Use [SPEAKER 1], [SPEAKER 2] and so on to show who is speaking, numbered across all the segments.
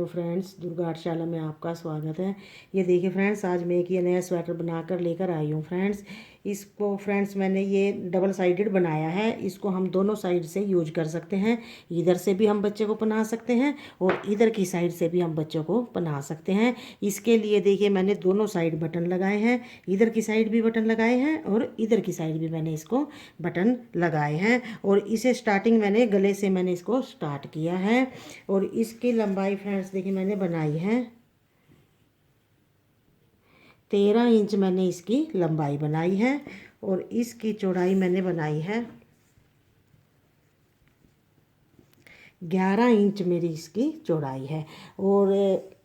[SPEAKER 1] Friends, Durga आर्टशाला में आपका स्वागत है। ये देखिए फ्रेंड्स, आज मैं एक ये नया स्वेटर बनाकर लेकर आई हूँ फ्रेंड्स। इसको फ्रेंड्स मैंने ये डबल साइडेड बनाया है। इसको हम दोनों साइड से यूज कर सकते हैं। इधर से भी हम बच्चे को पहना सकते हैं और इधर की साइड से भी हम बच्चों को पहना सकते हैं। इसके लिए देखिए मैंने दोनों साइड बटन लगाए हैं। इधर की साइड भी बटन लगाए हैं और इधर की साइड भी मैंने इसको बटन लगाए हैं। और इसे स्टार्टिंग मैंने गले से मैंने इसको स्टार्ट किया है। और इसकी लंबाई फ्रेंड्स देखिए मैंने बनाई है 13 इंच मैंने इसकी लंबाई बनाई है। और इसकी चौड़ाई मैंने बनाई है 11 इंच मेरी इसकी चौड़ाई है। और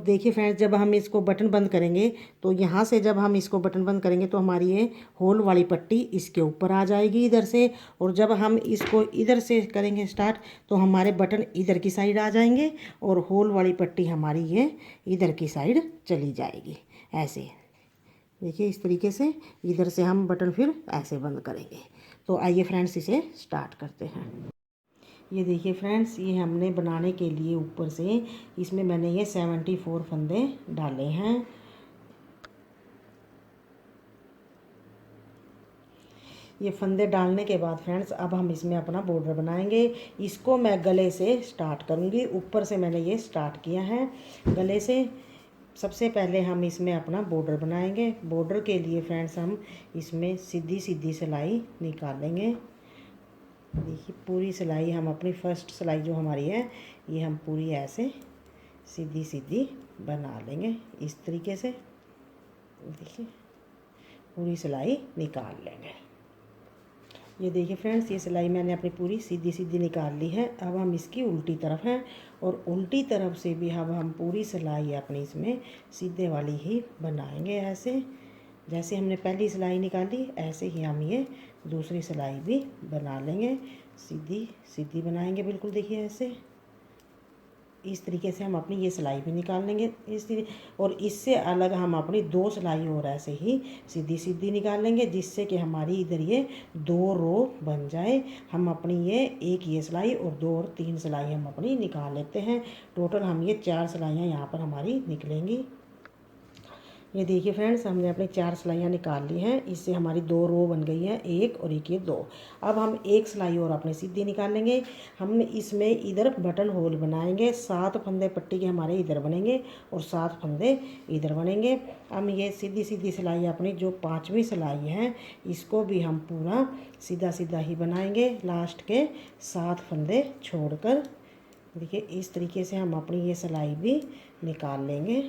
[SPEAKER 1] देखिए फ्रेंड्स, जब हम इसको बटन बंद करेंगे तो यहाँ से जब हम इसको बटन बंद करेंगे तो हमारी ये होल वाली पट्टी इसके ऊपर आ जाएगी इधर से। और जब हम इसको इधर से करेंगे स्टार्ट तो हमारे बटन इधर की साइड आ जाएंगे और होल वाली पट्टी हमारी ये इधर की साइड चली जाएगी। ऐसे देखिए, इस तरीके से इधर से हम बटन फिर ऐसे बंद करेंगे। तो आइए फ्रेंड्स, इसे स्टार्ट करते हैं। ये देखिए फ्रेंड्स, ये हमने बनाने के लिए ऊपर से इसमें मैंने ये 74 फंदे डाले हैं। ये फंदे डालने के बाद फ्रेंड्स अब हम इसमें अपना बॉर्डर बनाएंगे। इसको मैं गले से स्टार्ट करूँगी। ऊपर से मैंने ये स्टार्ट किया है गले से। सबसे पहले हम इसमें अपना बॉर्डर बनाएंगे। बॉर्डर के लिए फ्रेंड्स हम इसमें सीधी सीधी सिलाई निकालेंगे। देखिए, पूरी सिलाई हम अपनी फर्स्ट सिलाई जो हमारी है ये हम पूरी ऐसे सीधी सीधी बना लेंगे इस तरीके से। देखिए, पूरी सिलाई निकाल लेंगे। ये देखिए फ्रेंड्स, ये सिलाई मैंने अपनी पूरी सीधी सीधी निकाल ली है। अब हम इसकी उल्टी तरफ हैं और उल्टी तरफ से भी अब हम पूरी सिलाई अपनी इसमें सीधे वाली ही बनाएंगे। ऐसे जैसे हमने पहली सिलाई निकाली ऐसे ही हम ये दूसरी सिलाई भी बना लेंगे। सीधी सीधी बनाएंगे बिल्कुल। देखिए ऐसे इस तरीके से हम अपनी ये सिलाई भी निकाल लेंगे इस तरीके। और इससे अलग हम अपनी 2 सिलाई और ऐसे ही सीधी सीधी निकाल लेंगे, जिससे कि हमारी इधर ये 2 रो बन जाए। हम अपनी ये एक ये सिलाई और 2 और 3 सिलाई हम अपनी निकाल लेते हैं। टोटल हम ये 4 सिलाइयाँ यहाँ पर हमारी निकलेंगी। ये देखिए फ्रेंड्स, हमने अपनी 4 सिलाइयाँ निकाल ली हैं। इससे हमारी 2 रो बन गई हैं, एक और एक ये 2। अब हम एक सिलाई और अपनी सीधी निकाल लेंगे। हम इसमें इधर बटन होल बनाएंगे। 7 फंदे पट्टी के हमारे इधर बनेंगे और 7 फंदे इधर बनेंगे। हम ये सीधी सीधी सिलाई अपनी जो 5वीं सिलाई है इसको भी हम पूरा सीधा सीधा ही बनाएंगे, लास्ट के 7 फंदे छोड़कर। देखिए इस तरीके से हम अपनी ये सिलाई भी निकाल लेंगे।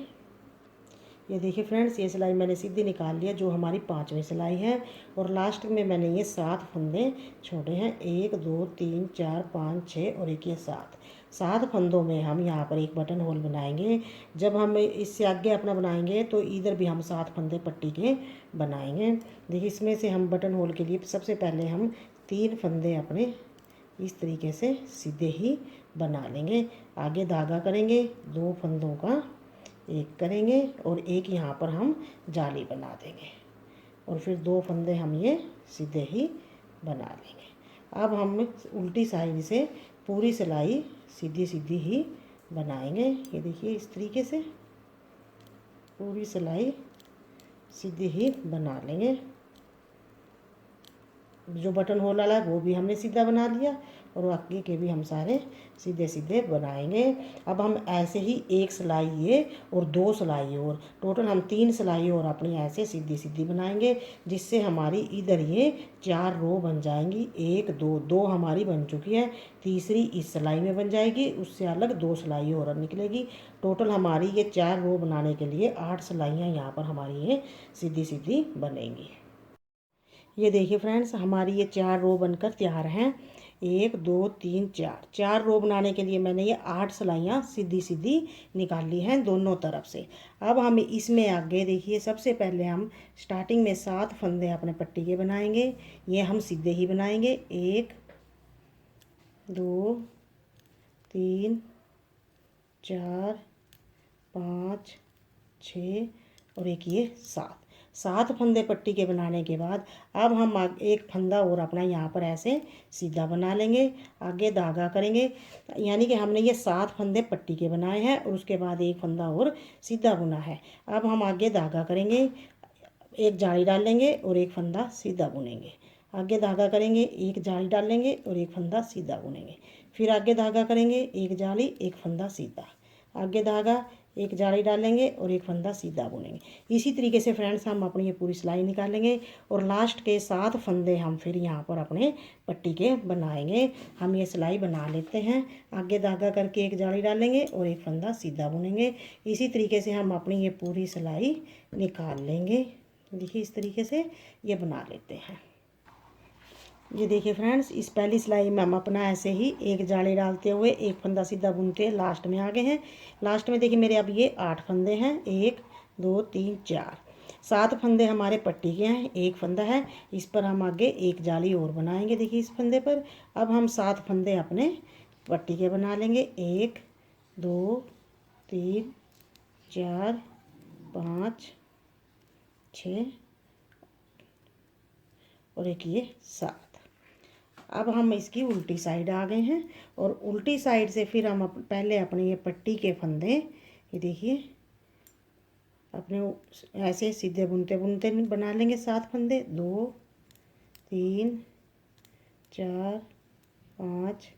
[SPEAKER 1] ये देखिए फ्रेंड्स, ये सिलाई मैंने सीधी निकाल लिया जो हमारी 5वीं सिलाई है। और लास्ट में मैंने ये 7 फंदे छोड़े हैं। 1 2 3 4 5 6 और एक ये 7 फंदों में हम यहाँ पर एक बटन होल बनाएंगे। जब हम इससे आगे अपना बनाएंगे तो इधर भी हम 7 फंदे पट्टी के बनाएंगे। देखिए, इसमें से हम बटन होल के लिए सबसे पहले हम 3 फंदे अपने इस तरीके से सीधे ही बना लेंगे। आगे धागा करेंगे, 2 फंदों का एक करेंगे और एक यहाँ पर हम जाली बना देंगे और फिर 2 फंदे हम ये सीधे ही बना देंगे। अब हम उल्टी साइड से पूरी सिलाई सीधी सीधी ही बनाएंगे। ये देखिए इस तरीके से पूरी सिलाई सीधी ही बना लेंगे। जो बटन होल वाला है वो भी हमने सीधा बना लिया और आगे के भी हम सारे सीधे सीधे बनाएंगे। अब हम ऐसे ही एक सिलाई ये और 2 सिलाई और टोटल हम 3 सिलाई और अपनी ऐसे सीधी सीधी बनाएंगे, जिससे हमारी इधर ये 4 रो बन जाएंगी। 1 2 2 हमारी बन चुकी है, तीसरी इस सिलाई में बन जाएगी, उससे अलग 2 सिलाई और निकलेगी। टोटल हमारी ये 4 रो बनाने के लिए 8 सिलाइयाँ यहाँ पर हमारी ये सीधी सीधी बनेंगी। ये देखिए फ्रेंड्स, हमारी ये 4 रो बनकर तैयार हैं। 1 2 3 4 रो बनाने के लिए मैंने ये 8 सिलाइयाँ सीधी सीधी निकाल ली हैं दोनों तरफ से। अब हम इसमें आगे देखिए, सबसे पहले हम स्टार्टिंग में 7 फंदे अपने पट्टी के बनाएंगे। ये हम सीधे ही बनाएंगे। 1 2 3 4 5 6 और एक ये 7 7 फंदे पट्टी के बनाने के बाद अब हम एक फंदा और अपना यहाँ पर ऐसे सीधा बना लेंगे, आगे धागा करेंगे। यानी कि हमने ये 7 फंदे पट्टी के बनाए हैं और उसके बाद एक फंदा और सीधा बुना है। अब हम आगे धागा करेंगे, एक जाली डाल लेंगे और एक फंदा सीधा बुनेंगे। आगे धागा करेंगे, एक जाली डाल लेंगे और एक फंदा सीधा बुनेंगे। फिर आगे धागा करेंगे, एक जाली एक फंदा सीधा, आगे धागा एक जाली डालेंगे और एक फंदा सीधा बुनेंगे। इसी तरीके से फ्रेंड्स हम अपनी ये पूरी सिलाई निकालेंगे और लास्ट के 7 फंदे हम फिर यहाँ पर अपने पट्टी के बनाएंगे। हम ये सिलाई बना लेते हैं। आगे धागा करके एक जाली डालेंगे और एक फंदा सीधा बुनेंगे। इसी तरीके से हम अपनी ये पूरी सिलाई निकाल लेंगे। देखिए इस तरीके से ये बना लेते हैं। ये देखिए फ्रेंड्स, इस पहली सिलाई में हम अपना ऐसे ही एक जाली डालते हुए एक फंदा सीधा बुनते लास्ट में आ गए हैं। लास्ट में देखिए मेरे अब ये 8 फंदे हैं, 1 2 3 4, 7 फंदे हमारे पट्टी के हैं, एक फंदा है। इस पर हम आगे एक जाली और बनाएंगे। देखिए इस फंदे पर अब हम 7 फंदे अपने पट्टी के बना लेंगे। 1 2 3 4 5 6 और एक ये 7। अब हम इसकी उल्टी साइड आ गए हैं और उल्टी साइड से फिर हम पहले अपने ये पट्टी के फंदे, ये देखिए अपने ऐसे सीधे बुनते बुनते बना लेंगे 7 फंदे। 2 3 4 5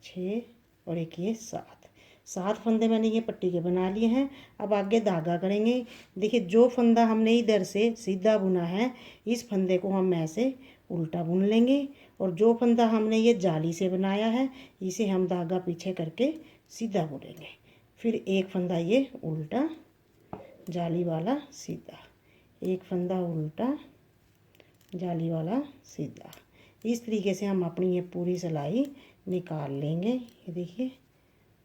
[SPEAKER 1] 6 और एक ये 7 फंदे मैंने ये पट्टी के बना लिए हैं। अब आगे धागा करेंगे। देखिए जो फंदा हमने इधर से सीधा बुना है, इस फंदे को हम ऐसे उल्टा बुन लेंगे और जो फंदा हमने ये जाली से बनाया है, इसे हम धागा पीछे करके सीधा बुनेंगे। फिर एक फंदा ये उल्टा जाली वाला सीधा, एक फंदा उल्टा जाली वाला सीधा। इस तरीके से हम अपनी ये पूरी सिलाई निकाल लेंगे। ये देखिए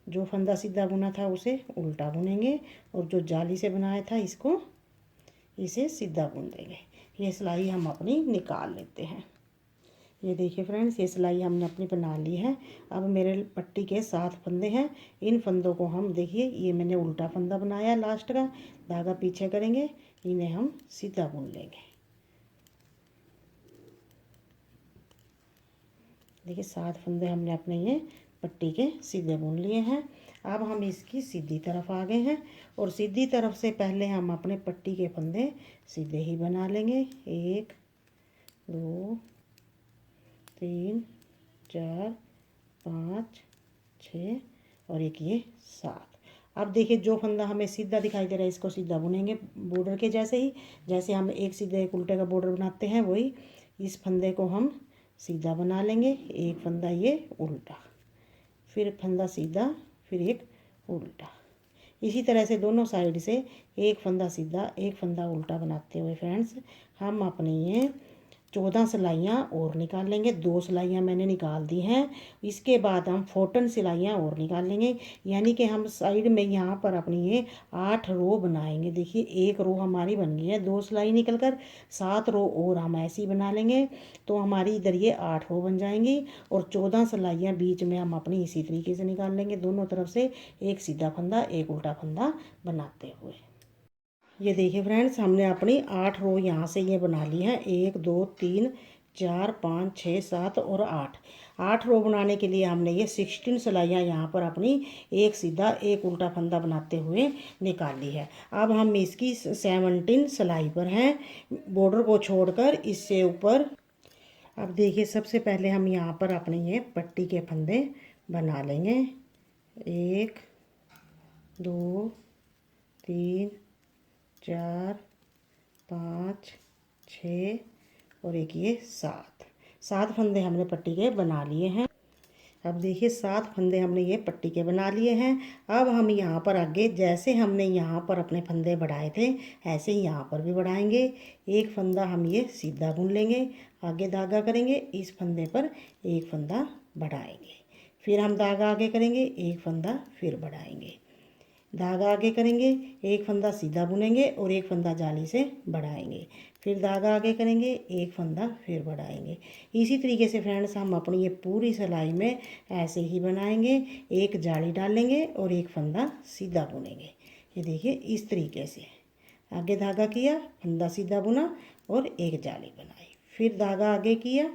[SPEAKER 1] जो फंदा सीधा बुना था उसे उल्टा बुनेंगे और जो जाली से बनाया था इसको इसे सीधा बुन देंगे। ये सिलाई हम अपनी निकाल लेते हैं। ये देखिए फ्रेंड्स, ये सिलाई हमने अपनी बना ली है। अब मेरे पट्टी के 7 फंदे हैं। इन फंदों को हम देखिए, ये मैंने उल्टा फंदा बनाया लास्ट का, धागा पीछे करेंगे, इन्हें हम सीधा बुन लेंगे। देखिए 7 फंदे हमने अपने ये पट्टी के सीधे बुन लिए हैं। अब हम इसकी सीधी तरफ आ गए हैं और सीधी तरफ से पहले हम अपने पट्टी के फंदे सीधे ही बना लेंगे। 1 2 3 4 5 6 और एक ये 7। अब देखिए जो फंदा हमें सीधा दिखाई दे रहा है इसको सीधा बुनेंगे बॉर्डर के जैसे ही। जैसे हम एक सीधे एक उल्टे का बॉर्डर बनाते हैं, वही इस फंदे को हम सीधा बना लेंगे। एक फंदा ये उल्टा, फिर फंदा सीधा, फिर एक उल्टा। इसी तरह से दोनों साइड से एक फंदा सीधा एक फंदा उल्टा बनाते हुए फ्रेंड्स हम अपनी ये 14 सिलाइयाँ और निकाल लेंगे। 2 सिलाइयाँ मैंने निकाल दी हैं। इसके बाद हम 14 सिलाइयाँ और निकाल लेंगे। यानी कि हम साइड में यहाँ पर अपनी ये 8 रो बनाएंगे। देखिए एक रो हमारी बन गई है, 2 सिलाई निकल कर 7 रो और हम ऐसे ही बना लेंगे तो हमारी इधर ये 8 रो बन जाएंगी और 14 सिलाइयाँ बीच में हम अपनी इसी तरीके से निकाल लेंगे, दोनों तरफ से एक सीधा फंदा एक उल्टा फंदा बनाते हुए। ये देखिए फ्रेंड्स, हमने अपनी 8 रो यहाँ से ये बना ली है। 1 2 3 4 5 6 7 और 8 रो बनाने के लिए हमने ये 16 सिलाइयाँ यहाँ पर अपनी एक सीधा एक उल्टा फंदा बनाते हुए निकाल ली है। अब हम इसकी 17 सिलाई पर हैं, बॉर्डर को छोड़कर इससे ऊपर। अब देखिए सबसे पहले हम यहाँ पर अपने ये पट्टी के फंदे बना लेंगे। 1 2 3 4 5 6 और एक ये 7 फंदे हमने पट्टी के बना लिए हैं। अब देखिए 7 फंदे हमने ये पट्टी के बना लिए हैं। अब हम यहाँ पर आगे जैसे हमने यहाँ पर अपने फंदे बढ़ाए थे ऐसे ही यहाँ पर भी बढ़ाएंगे। एक फंदा हम ये सीधा बुन लेंगे, आगे धागा करेंगे, इस फंदे पर एक फंदा बढ़ाएंगे, फिर हम धागा आगे करेंगे, एक फंदा फिर बढ़ाएंगे, धागा आगे करेंगे, एक फंदा सीधा बुनेंगे और एक फंदा जाली से बढ़ाएंगे, फिर धागा आगे करेंगे, एक फंदा फिर बढ़ाएंगे। इसी तरीके से फ्रेंड्स हम अपनी ये पूरी सिलाई में ऐसे ही बनाएंगे। एक जाली डालेंगे और एक फंदा सीधा बुनेंगे। ये देखिए इस तरीके से। आगे धागा किया, फंदा सीधा बुना और एक जाली बनाई, फिर धागा आगे किया,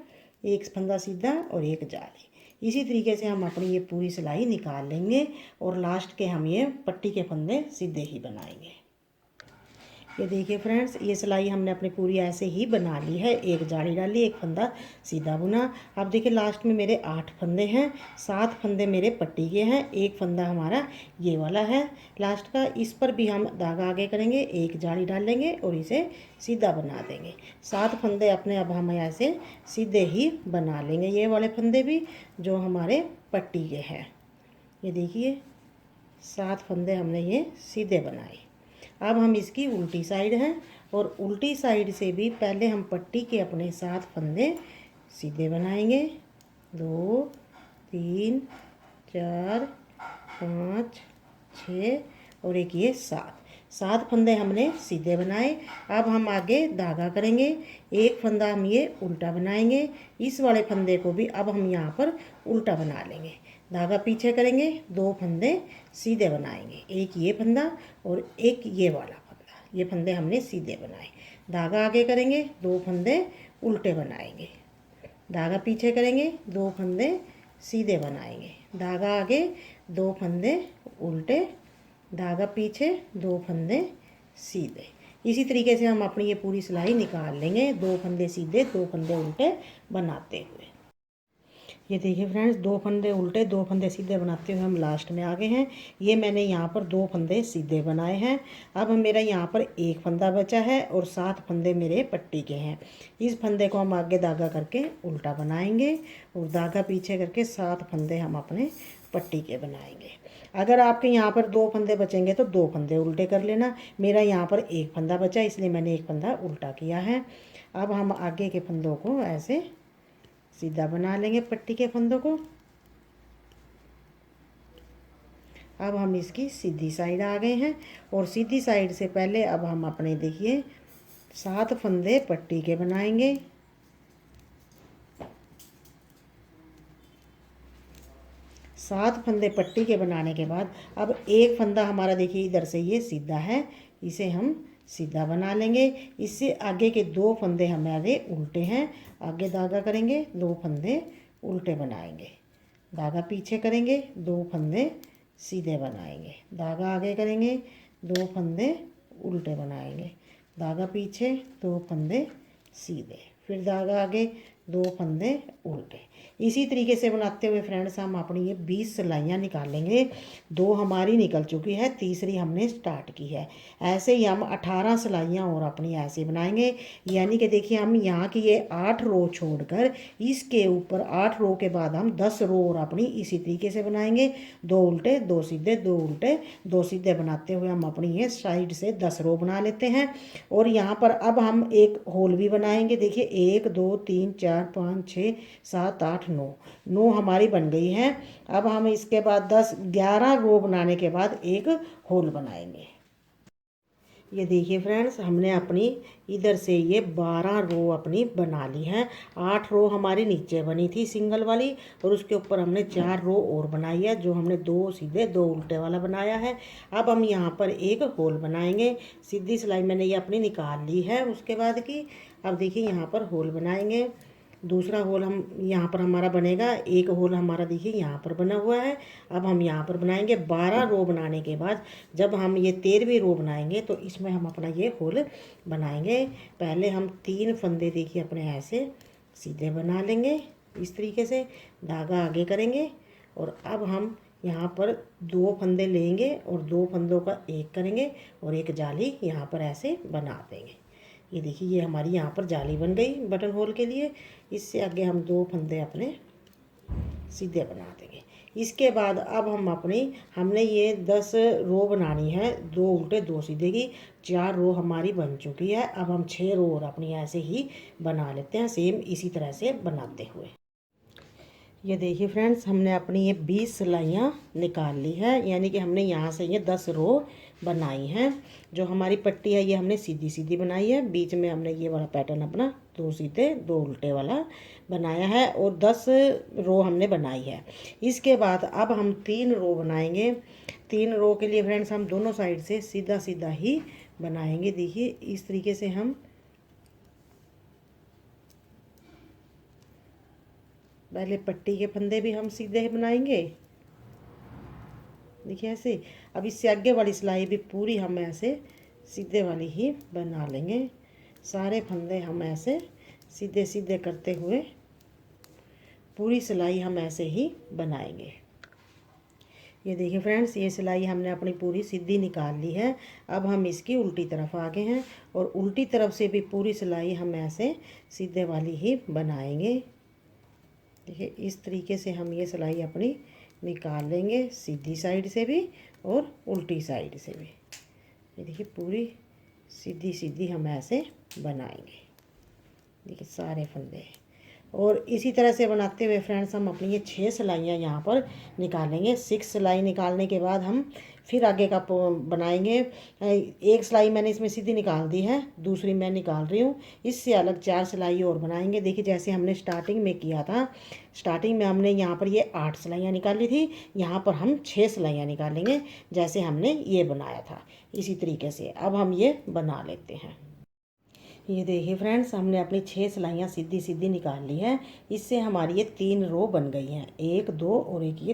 [SPEAKER 1] एक फंदा सीधा और एक जाली। इसी तरीके से हम अपनी ये पूरी सिलाई निकाल लेंगे और लास्ट के हम ये पट्टी के फंदे सीधे ही बनाएंगे। ये देखिए फ्रेंड्स, ये सिलाई हमने अपनी पूरी ऐसे ही बना ली है। एक जाली डाली, एक फंदा सीधा बुना। अब देखिए लास्ट में मेरे 8 फंदे हैं, 7 फंदे मेरे पट्टी के हैं, एक फंदा हमारा ये वाला है लास्ट का। इस पर भी हम धागा आगे करेंगे, एक जाली डाल लेंगे और इसे सीधा बना देंगे। 7 फंदे अपने अब हम ऐसे सीधे ही बना लेंगे, ये वाले फंदे भी जो हमारे पट्टी के हैं। ये देखिए 7 फंदे हमने ये सीधे बनाए। अब हम इसकी उल्टी साइड हैं और उल्टी साइड से भी पहले हम पट्टी के अपने 7 फंदे सीधे बनाएंगे। 2 3 4 5 6 और एक ये 7 फंदे हमने सीधे बनाए। अब हम आगे धागा करेंगे, एक फंदा हम ये उल्टा बनाएंगे, इस वाले फंदे को भी अब हम यहाँ पर उल्टा बना लेंगे। धागा पीछे करेंगे, 2 फंदे सीधे बनाएंगे, एक ये फंदा और एक ये वाला फंदा, ये फंदे हमने सीधे बनाए। धागा आगे करेंगे, 2 फंदे उल्टे बनाएंगे, धागा पीछे करेंगे, 2 फंदे सीधे बनाएंगे, धागा आगे, 2 फंदे उल्टे, धागा पीछे, 2 फंदे सीधे। इसी तरीके से हम अपनी ये पूरी सिलाई निकाल लेंगे, 2 फंदे सीधे, 2 फंदे उल्टे बनाते हुए। ये देखिए फ्रेंड्स, 2 फंदे उल्टे, 2 फंदे सीधे बनाते हुए हम लास्ट में आ गए हैं। ये मैंने यहाँ पर 2 फंदे सीधे बनाए हैं। अब मेरा यहाँ पर एक फंदा बचा है और 7 फंदे मेरे पट्टी के हैं। इस फंदे को हम आगे धागा करके उल्टा बनाएंगे और धागा पीछे करके 7 फंदे हम अपने पट्टी के बनाएंगे। अगर आपके यहाँ पर 2 फंदे बचेंगे तो 2 फंदे उल्टे कर लेना। मेरा यहाँ पर एक फंदा बचा, इसलिए मैंने एक फंदा उल्टा किया है। अब हम आगे के फंदों को ऐसे सीधा बना लेंगे पट्टी के फंदों को। अब हम इसकी सीधी साइड आ गए हैं और सीधी साइड से पहले अब हम अपने देखिए 7 फंदे पट्टी के बनाएंगे। सात फंदे पट्टी के बनाने के बाद अब एक फंदा हमारा देखिए इधर से ये सीधा है, इसे हम सीधा बना लेंगे। इससे आगे के 2 फंदे हमारे उल्टे हैं, आगे धागा करेंगे, 2 फंदे उल्टे बनाएंगे, धागा पीछे करेंगे, 2 फंदे सीधे बनाएंगे, धागा आगे करेंगे, 2 फंदे उल्टे बनाएंगे, धागा पीछे, 2 फंदे सीधे, फिर धागा आगे, 2 फंदे उल्टे। इसी तरीके से बनाते हुए फ्रेंड्स हम अपनी ये 20 सिलाइयाँ निकालेंगे। 2 हमारी निकल चुकी है, तीसरी हमने स्टार्ट की है। ऐसे ही हम 18 सिलाइयाँ और अपनी ऐसे बनाएंगे। यानी कि देखिए हम यहाँ की ये 8 रो छोड़कर इसके ऊपर 8 रो के बाद हम 10 रो और अपनी इसी तरीके से बनाएंगे। 2 उल्टे, 2 सीधे, 2 उल्टे, 2 सीधे बनाते हुए हम अपनी ये साइड से 10 रो बना लेते हैं। और यहाँ पर अब हम एक होल भी बनाएंगे। देखिए 1 2 3 4 5 6 7 8 9 हमारी बन गई है। अब हम इसके बाद 11 रो बनाने के बाद एक होल बनाएंगे। ये देखिए फ्रेंड्स, हमने अपनी इधर से ये 12 रो अपनी बना ली है। 8 रो हमारी नीचे बनी थी सिंगल वाली और उसके ऊपर हमने 4 रो और बनाई है, जो हमने 2 सीधे 2 उल्टे वाला बनाया है। अब हम यहाँ पर एक होल बनाएंगे। सीधी सिलाई मैंने ये अपनी निकाल ली है उसके बाद की। अब देखिए यहाँ पर होल बनाएंगे। दूसरा होल हम यहाँ पर हमारा बनेगा। एक होल हमारा देखिए यहाँ पर बना हुआ है। अब हम यहाँ पर बनाएंगे। 12 रो बनाने के बाद जब हम ये 13वीं रो बनाएंगे तो इसमें हम अपना ये होल बनाएंगे। पहले हम 3 फंदे देखिए अपने ऐसे सीधे बना लेंगे, इस तरीके से धागा आगे करेंगे और अब हम यहाँ पर 2 फंदे लेंगे और 2 फंदों का एक करेंगे और एक जाली यहाँ पर ऐसे बना देंगे। ये देखिए ये हमारी यहाँ पर जाली बन गई बटन होल के लिए। इससे आगे हम 2 फंदे अपने सीधे बना देंगे। इसके बाद अब हम हमने ये 10 रो बनानी है, 2 उल्टे 2 सीधे की। 4 रो हमारी बन चुकी है। अब हम 6 रो और अपनी ऐसे ही बना लेते हैं, सेम इसी तरह से बनाते हुए। ये देखिए फ्रेंड्स, हमने अपनी ये 20 सिलाइयाँ निकाल ली है। यानी कि हमने यहाँ से ये 10 रो बनाई हैं। जो हमारी पट्टी है ये हमने सीधी सीधी बनाई है। बीच में हमने ये वाला पैटर्न अपना 2 सीधे 2 उल्टे वाला बनाया है और 10 रो हमने बनाई है। इसके बाद अब हम 3 रो बनाएंगे। 3 रो के लिए फ्रेंड्स हम दोनों साइड से सीधा सीधा ही बनाएंगे। देखिए इस तरीके से हम पहले पट्टी के फंदे भी हम सीधे बनाएंगे, देखिए ऐसे। अब इससे आगे वाली सिलाई भी पूरी हम ऐसे सीधे वाली ही बना लेंगे। सारे फंदे हम ऐसे सीधे सीधे करते हुए पूरी सिलाई हम ऐसे ही बनाएंगे। ये देखिए फ्रेंड्स, ये सिलाई हमने अपनी पूरी सीधी निकाल ली है। अब हम इसकी उल्टी तरफ आ गए हैं और उल्टी तरफ से भी पूरी सिलाई हम ऐसे सीधे वाली ही बनाएंगे। देखिए इस तरीके से हम ये सिलाई अपनी निकाल लेंगे, सीधी साइड से भी और उल्टी साइड से भी। ये देखिए पूरी सीधी सीधी हम ऐसे बनाएंगे। देखिए सारे फंदे, और इसी तरह से बनाते हुए फ्रेंड्स हम अपनी ये 6 सिलाइयाँ यहाँ पर निकालेंगे। 6 सिलाई निकालने के बाद हम फिर आगे का बनाएंगे। एक सिलाई मैंने इसमें सीधी निकाल दी है, दूसरी मैं निकाल रही हूँ। इससे अलग 4 सिलाई और बनाएंगे। देखिए जैसे हमने स्टार्टिंग में किया था, स्टार्टिंग में हमने यहाँ पर ये 8 सिलाइयाँ निकाली थी, यहाँ पर हम 6 सिलाइयाँ निकालेंगे जैसे हमने ये बनाया था। इसी तरीके से अब हम ये बना लेते हैं। ये देखिए फ्रेंड्स, हमने अपनी 6 सिलाइयाँ सीधी सीधी निकाल ली है। इससे हमारी ये 3 रो बन गई हैं, 1 2 और एक ये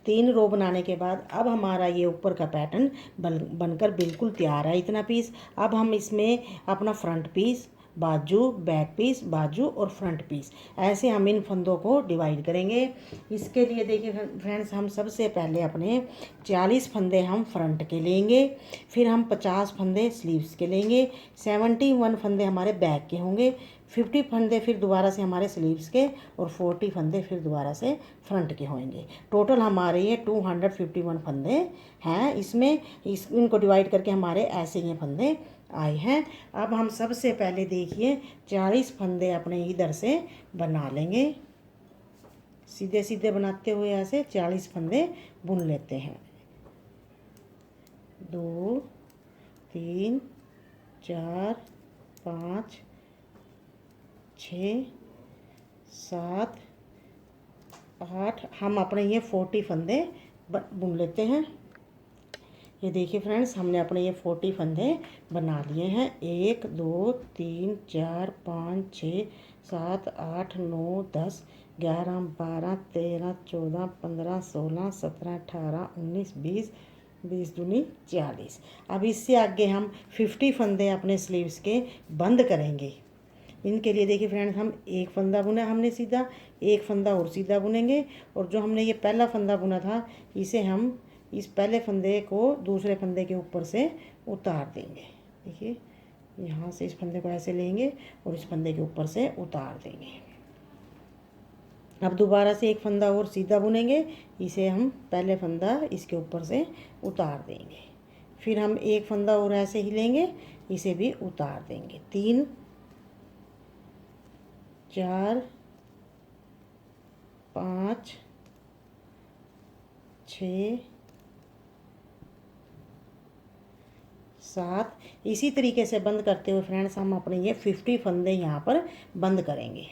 [SPEAKER 1] 3 रो बनाने के बाद अब हमारा ये ऊपर का पैटर्न बनकर बिल्कुल तैयार है। इतना पीस अब हम इसमें अपना फ्रंट पीस, बाजू, बैक पीस, बाजू और फ्रंट पीस, ऐसे हम इन फंदों को डिवाइड करेंगे। इसके लिए देखिए फ्रेंड्स, हम सबसे पहले अपने 40 फंदे हम फ्रंट के लेंगे, फिर हम 50 फंदे स्लीव्स के लेंगे, 71 फंदे हमारे बैक के होंगे, 50 फंदे फिर दोबारा से हमारे स्लीव्स के, और 40 फंदे फिर दोबारा से फ्रंट के होंगे। टोटल हमारे ये 251 फंदे हैं। इसमें इनको डिवाइड करके हमारे ऐसे ये फंदे आए हैं। अब हम सबसे पहले देखिए 40 फंदे अपने इधर से बना लेंगे। सीधे सीधे बनाते हुए ऐसे 40 फंदे बुन लेते हैं। 2 3 4 5 6 7 8, हम अपने ये 40 फंदे बुन लेते हैं। ये देखिए फ्रेंड्स, हमने अपने ये 40 फंदे बना लिए हैं। 1 2 3 4 5 6 7 8 9 10 11 12 13 14 15 16 17 18 19 20 20 दूनी 40। अब इससे आगे हम 50 फंदे अपने स्लीव्स के बंद करेंगे। इनके लिए देखिए फ्रेंड्स, हम एक फंदा बुना हमने सीधा, एक फंदा और सीधा बुनेंगे, और जो हमने ये पहला फंदा बुना था इसे हम इस पहले फंदे को दूसरे फंदे के ऊपर से उतार देंगे। देखिए यहाँ से इस फंदे को ऐसे लेंगे और इस फंदे के ऊपर से उतार देंगे। अब दोबारा से एक फंदा और सीधा बुनेंगे, इसे हम पहले फंदा इसके ऊपर से उतार देंगे। फिर हम एक फंदा और ऐसे ही लेंगे, इसे भी उतार देंगे। 3 4 5 6 7, इसी तरीके से बंद करते हुए फ्रेंड्स हम अपने ये 50 फंदे यहाँ पर बंद करेंगे।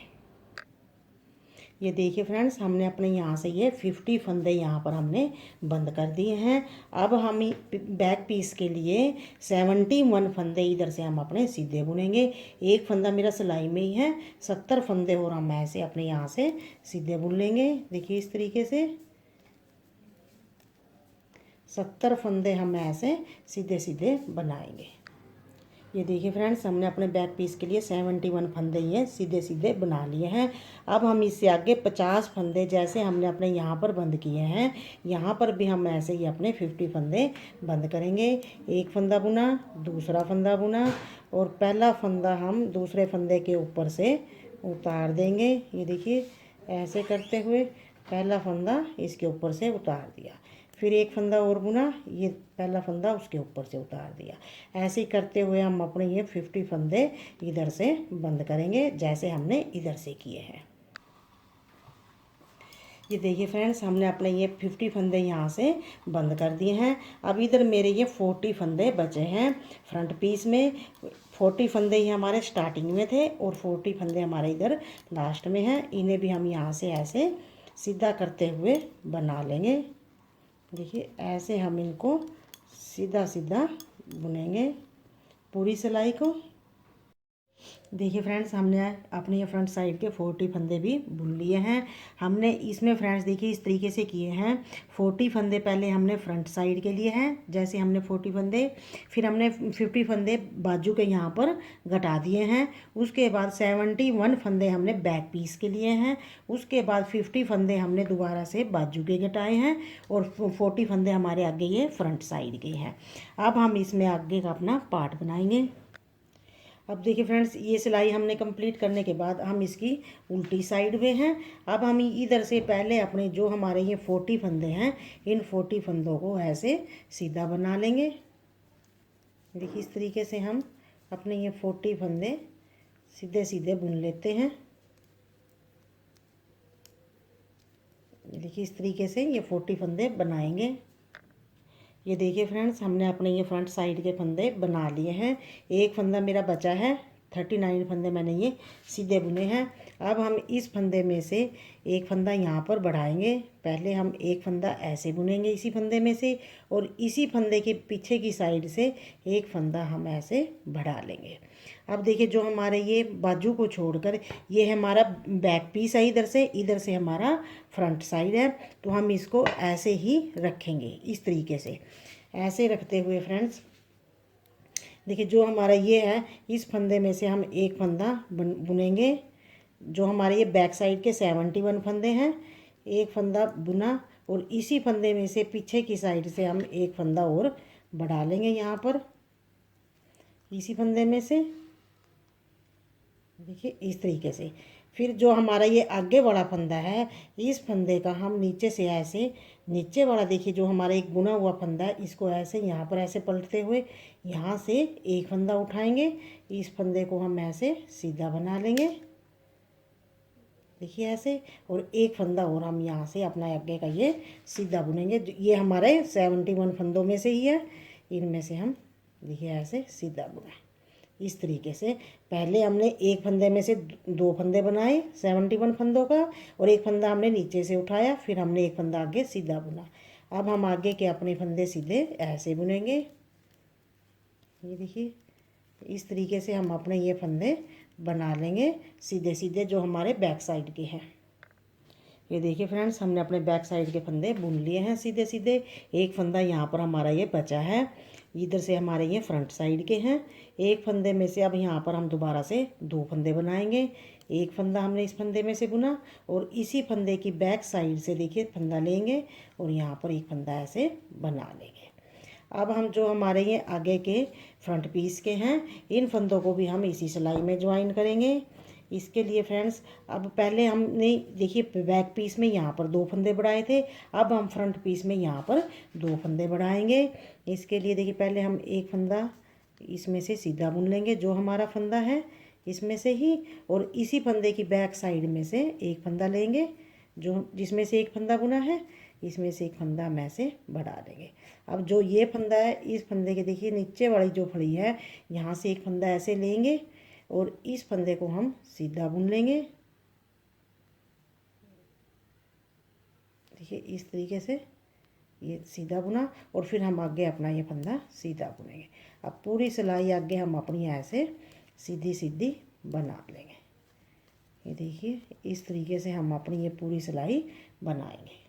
[SPEAKER 1] ये देखिए फ्रेंड्स, हमने अपने यहाँ से ये 50 फंदे यहाँ पर हमने बंद कर दिए हैं। अब हम बैक पीस के लिए 71 फंदे इधर से हम अपने सीधे बुनेंगे। एक फंदा मेरा सिलाई में ही है, 70 फंदे और हम ऐसे अपने यहाँ से सीधे बुन लेंगे। देखिए इस तरीके से 70 फंदे हम ऐसे सीधे सीधे बनाएंगे। ये देखिए फ्रेंड्स, हमने अपने बैक पीस के लिए 71 फंदे ये सीधे सीधे बना लिए हैं। अब हम इससे आगे 50 फंदे जैसे हमने अपने यहाँ पर बंद किए हैं, यहाँ पर भी हम ऐसे ही अपने 50 फंदे बंद करेंगे। एक फंदा बुना, दूसरा फंदा बुना, और पहला फंदा हम दूसरे फंदे के ऊपर से उतार देंगे। ये देखिए ऐसे करते हुए पहला फंदा इसके ऊपर से उतार दिया, फिर एक फंदा और बुना, ये पहला फंदा उसके ऊपर से उतार दिया। ऐसे ही करते हुए हम अपने ये 50 फंदे इधर से बंद करेंगे जैसे हमने इधर से किए हैं। ये देखिए फ्रेंड्स, हमने अपने ये 50 फंदे यहाँ से बंद कर दिए हैं। अब इधर मेरे ये 40 फंदे बचे हैं फ्रंट पीस में। 40 फंदे ही हमारे स्टार्टिंग में थे और 40 फंदे हमारे इधर लास्ट में हैं। इन्हें भी हम यहाँ से ऐसे सीधा करते हुए बना लेंगे। देखिए ऐसे हम इनको सीधा सीधा बुनेंगे। पूरी सिलाई को। देखिए फ्रेंड्स, हमने अपने ये फ्रंट साइड के 40 फंदे भी बुन लिए हैं। हमने इसमें फ्रेंड्स देखिए इस तरीके से किए हैं। 40 फंदे पहले हमने फ्रंट साइड के लिए हैं, जैसे हमने 40 फंदे, फिर हमने 50 फंदे बाजू के यहाँ पर घटा दिए हैं। उसके बाद 71 फंदे हमने बैक पीस के लिए हैं। उसके बाद 50 फंदे हमने दोबारा से बाजू के घटाए हैं और 40 फंदे हमारे आगे ये फ्रंट साइड के हैं। अब हम इसमें आगे का अपना पार्ट बनाएंगे। अब देखिए फ्रेंड्स, ये सिलाई हमने कंप्लीट करने के बाद हम इसकी उल्टी साइड में हैं। अब हम इधर से पहले अपने जो हमारे ये 40 फंदे हैं, इन 40 फंदों को ऐसे सीधा बना लेंगे। देखिए इस तरीके से हम अपने ये 40 फंदे सीधे सीधे बुन लेते हैं। देखिए इस तरीके से ये 40 फंदे बनाएंगे। ये देखिए फ्रेंड्स, हमने अपने ये फ्रंट साइड के फंदे बना लिए हैं। एक फंदा मेरा बचा है, 39 फंदे मैंने ये सीधे बुने हैं। अब हम इस फंदे में से एक फंदा यहाँ पर बढ़ाएंगे। पहले हम एक फंदा ऐसे बुनेंगे इसी फंदे में से, और इसी फंदे के पीछे की साइड से एक फंदा हम ऐसे बढ़ा लेंगे। अब देखिए जो हमारे ये बाजू को छोड़कर ये हमारा बैक पीस है, इधर से हमारा फ्रंट साइड है, तो हम इसको ऐसे ही रखेंगे। इस तरीके से ऐसे रखते हुए फ्रेंड्स देखिए जो हमारा ये है, इस फंदे में से हम एक फंदा बुनेंगे। जो हमारे ये बैक साइड के 71 फंदे हैं, एक फंदा बुना, और इसी फंदे में से पीछे की साइड से हम एक फंदा और बढ़ा लेंगे यहाँ पर इसी फंदे में से। देखिए इस तरीके से। फिर जो हमारा ये आगे वाला फंदा है, इस फंदे का हम नीचे से ऐसे, नीचे वाला देखिए जो हमारा एक बुना हुआ फंदा है, इसको ऐसे यहाँ पर ऐसे पलटते हुए यहाँ से एक फंदा उठाएंगे। इस फंदे को हम ऐसे सीधा बना लेंगे, देखिए ऐसे, और एक फंदा और हम यहाँ से अपना आगे का ये सीधा बुनेंगे। ये हमारे 71 फंदों में से ही है, इनमें से हम देखिए ऐसे सीधा बुना। इस तरीके से पहले हमने एक फंदे में से दो फंदे बनाए 71 फंदों का, और एक फंदा हमने नीचे से उठाया, फिर हमने एक फंदा आगे सीधा बुना। अब हम आगे के अपने फंदे सीधे ऐसे बुनेंगे। ये देखिए इस तरीके से हम अपने ये फंदे बना लेंगे सीधे सीधे जो हमारे बैक साइड के हैं। ये देखिए फ्रेंड्स, हमने अपने बैक साइड के फंदे बुन लिए हैं सीधे सीधे। एक फंदा यहाँ पर हमारा ये बचा है, इधर से हमारे ये फ्रंट साइड के हैं। एक फंदे में से अब यहाँ पर हम दोबारा से दो फंदे बनाएंगे। एक फंदा हमने इस फंदे में से बुना, और इसी फंदे की बैक साइड से देखिए फंदा लेंगे और यहाँ पर एक फंदा ऐसे बना लेंगे। अब हम जो हमारे ये आगे के फ्रंट पीस के हैं, इन फंदों को भी हम इसी सिलाई में ज्वाइन करेंगे। इसके लिए फ्रेंड्स, अब पहले हमने देखिए बैक पीस में यहाँ पर दो फंदे बढ़ाए थे, अब हम फ्रंट पीस में यहाँ पर दो फंदे बढ़ाएंगे। इसके लिए देखिए पहले हम एक फंदा इसमें से सीधा बुन लेंगे जो हमारा फंदा है इसमें से ही, और इसी फंदे की बैक साइड में से एक फंदा लेंगे जो जिसमें से एक फंदा बुना है, इसमें से एक फंदा हम ऐसे बढ़ा देंगे। अब जो ये फंदा है, इस फंदे के देखिए नीचे वाली जो फड़ी है, यहाँ से एक फंदा ऐसे लेंगे और इस फंदे को हम सीधा बुन लेंगे। देखिए इस तरीके से ये सीधा बुना, और फिर हम आगे अपना ये फंदा सीधा बुनेंगे। अब पूरी सिलाई आगे हम अपनी ऐसे सीधी सीधी बना लेंगे। ये देखिए इस तरीके से हम अपनी ये पूरी सिलाई बनाएंगे।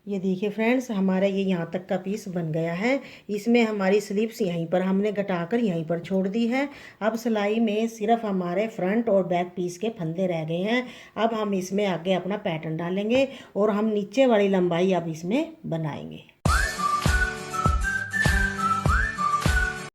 [SPEAKER 1] ये देखिए फ्रेंड्स, हमारा ये यहाँ तक का पीस बन गया है। इसमें हमारी स्लीव्स यहीं पर हमने घटाकर यहीं पर छोड़ दी है। अब सिलाई में सिर्फ हमारे फ्रंट और बैक पीस के फंदे रह गए हैं। अब हम इसमें आगे अपना पैटर्न डालेंगे और हम नीचे वाली लंबाई अब इसमें बनाएंगे।